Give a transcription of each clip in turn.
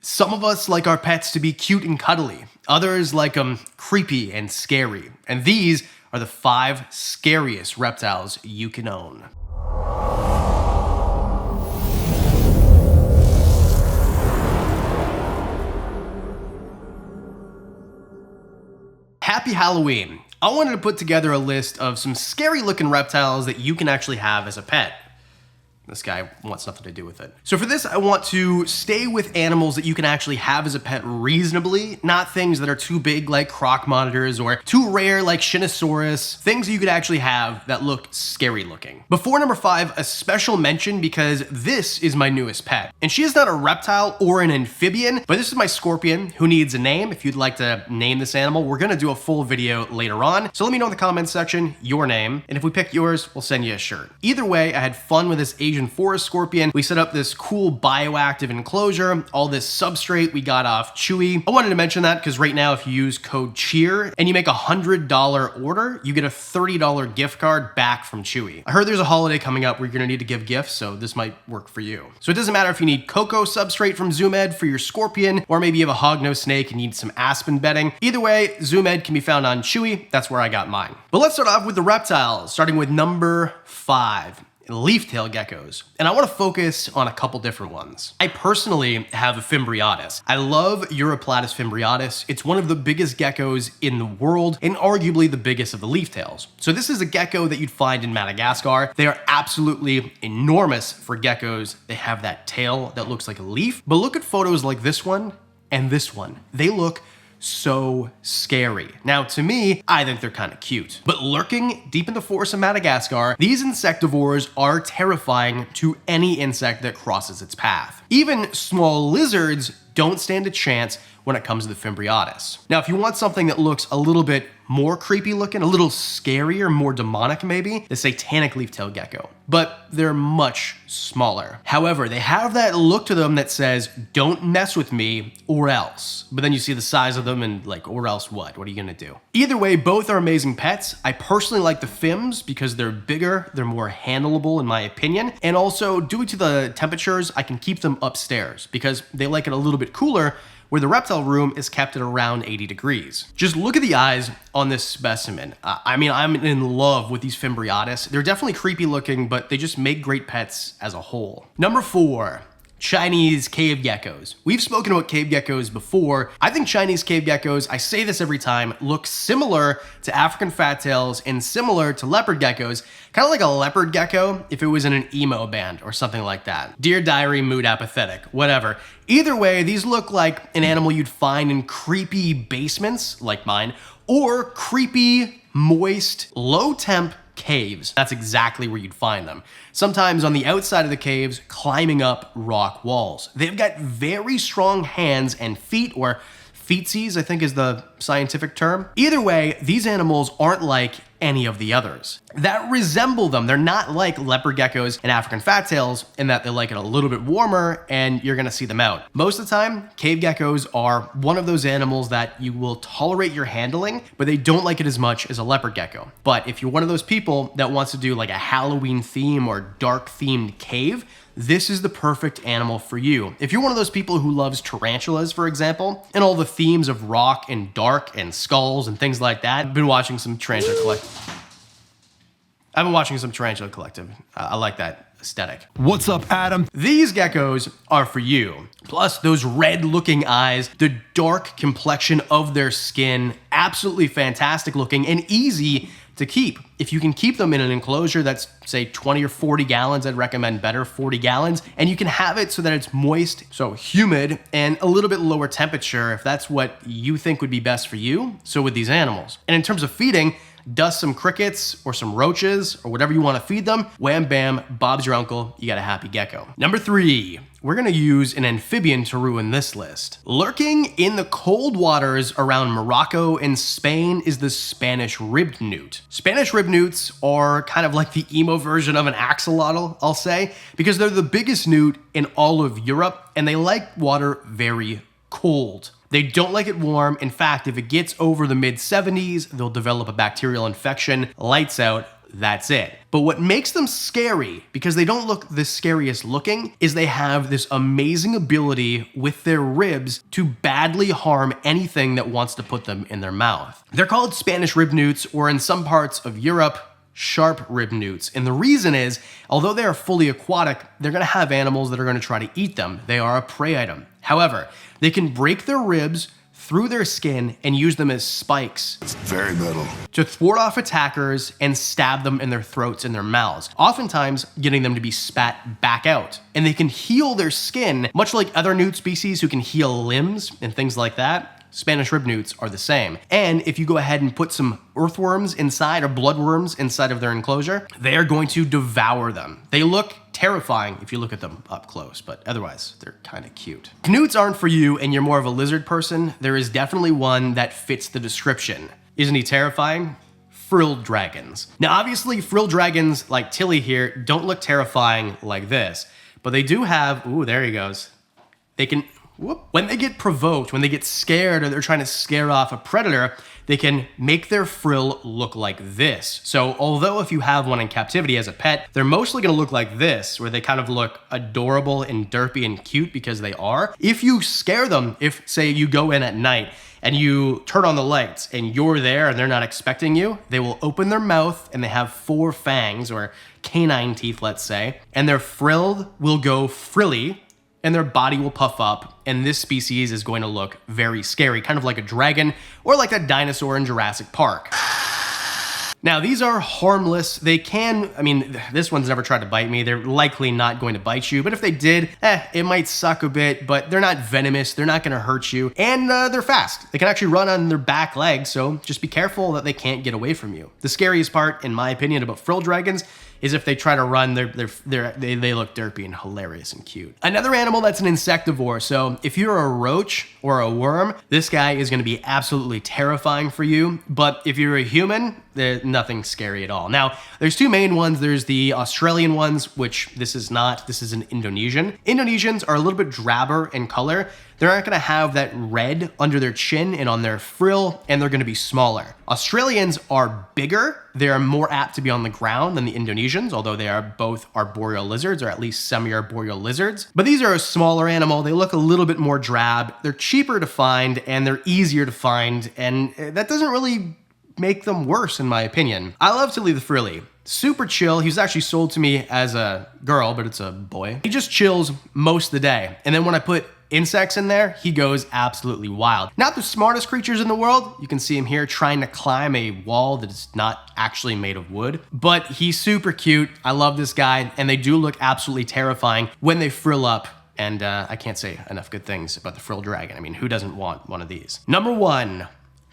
Some of us like our pets to be cute and cuddly. Others like them creepy and scary. And these are the 5 scariest reptiles you can own. Happy Halloween! I wanted to put together a list of some scary looking reptiles that you can actually have as a pet. This guy wants nothing to do with it. So for this, I want to stay with animals that you can actually have as a pet reasonably, not things that are too big like croc monitors or too rare like Shinosaurus, things you could actually have that look scary looking. Before number 5, a special mention because this is my newest pet. And she is not a reptile or an amphibian, but this is my scorpion who needs a name. If you'd like to name this animal, we're gonna do a full video later on. So let me know in the comments section your name, and if we pick yours, we'll send you a shirt. Either way, I had fun with this Asian forest scorpion. We set up this cool bioactive enclosure, all this substrate we got off Chewy. I wanted to mention that because right now if you use code CHEER and you make a $100 order, you get a $30 gift card back from Chewy. I heard there's a holiday coming up where you're gonna need to give gifts, so this might work for you. So it doesn't matter if you need cocoa substrate from ZoomEd for your scorpion, or maybe you have a hognose snake and need some aspen bedding. Either way, ZoomEd can be found on Chewy. That's where I got mine. But let's start off with the reptiles, starting with number 5. Leaf-tailed geckos, and I want to focus on a couple different ones. I personally have a Fimbriatus. I love Europlatus fimbriatus. It's one of the biggest geckos in the world and arguably the biggest of the leaf-tails. So this is a gecko that you'd find in Madagascar. They are absolutely enormous for geckos. They have that tail that looks like a leaf, but look at photos like this one and this one. They look so scary. Now, to me, I think they're kind of cute. But lurking deep in the forests of Madagascar, these insectivores are terrifying to any insect that crosses its path. Even small lizards don't stand a chance when it comes to the Fimbriatus. Now, if you want something that looks a little bit more creepy looking, a little scarier, more demonic maybe, the satanic leaf-tailed gecko. But they're much smaller. However, they have that look to them that says, don't mess with me or else. But then you see the size of them and like, or else what? What are you gonna do? Either way, both are amazing pets. I personally like the Fims because they're bigger, they're more handleable in my opinion. And also, due to the temperatures, I can keep them upstairs because they like it a little bit cooler, where the reptile room is kept at around 80 degrees. Just look at the eyes on this specimen. I mean, I'm in love with these Fimbriatus. They're definitely creepy looking, but they just make great pets as a whole. Number 4. Chinese cave geckos. We've spoken about cave geckos before. I think Chinese cave geckos, I say this every time, look similar to African fat tails and similar to leopard geckos, kind of like a leopard gecko if it was in an emo band or something like that. Dear Diary, mood apathetic, whatever. Either way, these look like an animal you'd find in creepy basements, like mine, or creepy, moist, low-temp caves. That's exactly where you'd find them. Sometimes on the outside of the caves, climbing up rock walls. They've got very strong hands and feet, or feetsies, I think is the scientific term. Either way, these animals aren't like any of the others that resemble them. They're not like leopard geckos and African fat tails in that they like it a little bit warmer and you're gonna see them out. Most of the time, cave geckos are one of those animals that you will tolerate your handling, but they don't like it as much as a leopard gecko. But if you're one of those people that wants to do like a Halloween theme or dark themed cave, this is the perfect animal for you. If you're one of those people who loves tarantulas, for example, and all the themes of rock and dark and skulls and things like that, I've been watching some Tarantula Collective. I like that aesthetic. What's up, Adam? These geckos are for you. Plus those red looking eyes, the dark complexion of their skin, absolutely fantastic looking and easy to keep. If you can keep them in an enclosure that's say 20 or 40 gallons, I'd recommend better 40 gallons. And you can have it so that it's moist, so humid, and a little bit lower temperature if that's what you think would be best for you. So with these animals. And in terms of feeding, dust some crickets or some roaches or whatever you want to feed them. Wham bam, Bob's your uncle, you got a happy gecko. Number 3, we're gonna use an amphibian to ruin this list. Lurking in the cold waters around Morocco and Spain is the Spanish Ribnoot. Spanish Ribnoots are kind of like the emo version of an axolotl, I'll say, because they're the biggest newt in all of Europe and they like water very cold. They don't like it warm. In fact, if it gets over the mid 70s, they'll develop a bacterial infection. Lights out. That's it. But what makes them scary, because they don't look the scariest looking, is they have this amazing ability with their ribs to badly harm anything that wants to put them in their mouth. They're called Spanish ribnoots, or in some parts of Europe, sharp ribnoots. And the reason is, although they are fully aquatic, they're gonna have animals that are gonna try to eat them. They are a prey item. However, they can break their ribs through their skin and use them as spikes. It's very metal. To thwart off attackers and stab them in their throats and their mouths, oftentimes getting them to be spat back out. And they can heal their skin, much like other newt species who can heal limbs and things like that. Spanish ribnoots are the same. And if you go ahead and put some earthworms inside or bloodworms inside of their enclosure, they are going to devour them. They look terrifying if you look at them up close, but otherwise they're kind of cute. If newts aren't for you and you're more of a lizard person, there is definitely one that fits the description. Isn't he terrifying? Frilled dragons. Now obviously frilled dragons like Tilly here don't look terrifying like this, but they do have, ooh, there he goes. They can, whoop. When they get provoked, when they get scared or they're trying to scare off a predator, they can make their frill look like this. So although if you have one in captivity as a pet, they're mostly gonna look like this, where they kind of look adorable and derpy and cute because they are. If you scare them, if say you go in at night and you turn on the lights and you're there and they're not expecting you, they will open their mouth and they have 4 fangs or canine teeth, let's say, and their frill will go frilly and their body will puff up, and this species is going to look very scary, kind of like a dragon or like a dinosaur in Jurassic Park. Now, these are harmless. They can, I mean, this one's never tried to bite me. They're likely not going to bite you, but if they did, it might suck a bit, but they're not venomous. They're not gonna hurt you, and they're fast. They can actually run on their back legs, so just be careful that they can't get away from you. The scariest part, in my opinion, about frilled dragons is if they try to run, they look derpy and hilarious and cute. Another animal that's an insectivore, so if you're a roach or a worm, this guy is gonna be absolutely terrifying for you, but if you're a human, there's nothing scary at all. Now, there's 2 main ones. There's the Australian ones, which this is not, this is an Indonesian. Indonesians are a little bit drabber in color. They're not gonna have that red under their chin and on their frill, and they're gonna be smaller. Australians are bigger. They are more apt to be on the ground than the Indonesians, although they are both arboreal lizards, or at least semi-arboreal lizards. But these are a smaller animal. They look a little bit more drab. They're cheaper to find, and they're easier to find, and that doesn't really make them worse, in my opinion. I love Tilly the Frilly. Super chill. He was actually sold to me as a girl, but it's a boy. He just chills most of the day. And then when I put insects in there, he goes absolutely wild. Not the smartest creatures in the world. You can see him here trying to climb a wall that is not actually made of wood, but he's super cute. I love this guy, and they do look absolutely terrifying when they frill up. And I can't say enough good things about the frilled dragon. I mean, who doesn't want one of these? Number 1.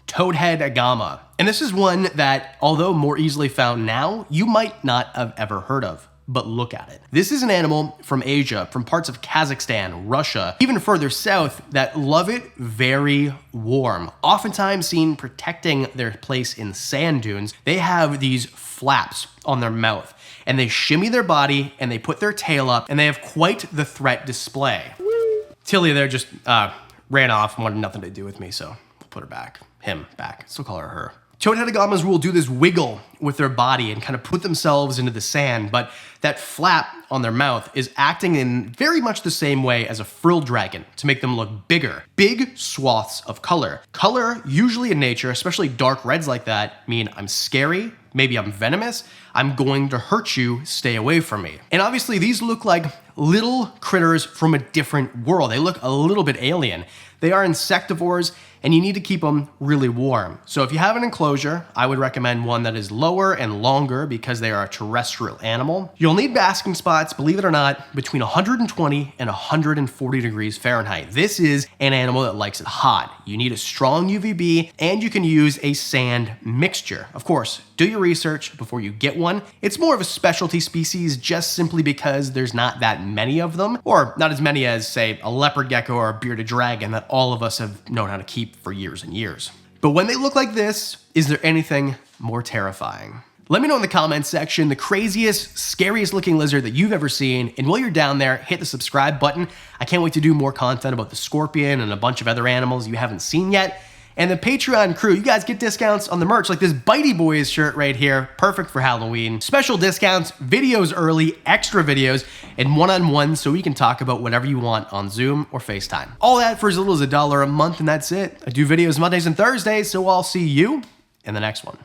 Toadhead Aama. And this is one that, although more easily found now, you might not have ever heard of. But look at it. This is an animal from Asia, from parts of Kazakhstan, Russia, even further south, that love it very warm. Oftentimes seen protecting their place in sand dunes, they have these flaps on their mouth, and they shimmy their body, and they put their tail up, and they have quite the threat display. Tilly there just ran off and wanted nothing to do with me, so we'll put her back. Him back. Still call her her. Toadhead Agaamas will do this wiggle with their body and kind of put themselves into the sand, but that flap on their mouth is acting in very much the same way as a frilled dragon to make them look bigger. Big swaths of color. Color, usually in nature, especially dark reds like that, mean I'm scary, maybe I'm venomous, I'm going to hurt you, stay away from me. And obviously these look like little critters from a different world. They look a little bit alien. They are insectivores, and you need to keep them really warm. So if you have an enclosure, I would recommend one that is lower and longer because they are a terrestrial animal. You'll need basking spots, believe it or not, between 120 and 140 degrees Fahrenheit. This is an animal that likes it hot. You need a strong UVB, and you can use a sand mixture. Of course, do your research before you get one. It's more of a specialty species just simply because there's not that many of them, or not as many as, say, a leopard gecko or a bearded dragon that all of us have known how to keep for years and years. But when they look like this, is there anything more terrifying? Let me know in the comments section the craziest, scariest looking lizard that you've ever seen, and while you're down there, hit the subscribe button. I can't wait to do more content about the scorpion and a bunch of other animals you haven't seen yet. And the Patreon crew, you guys get discounts on the merch, like this Bitey Boys shirt right here, perfect for Halloween. Special discounts, videos early, extra videos, and one-on-one so we can talk about whatever you want on Zoom or FaceTime. All that for as little as $1 a month, and that's it. I do videos Mondays and Thursdays, so I'll see you in the next one.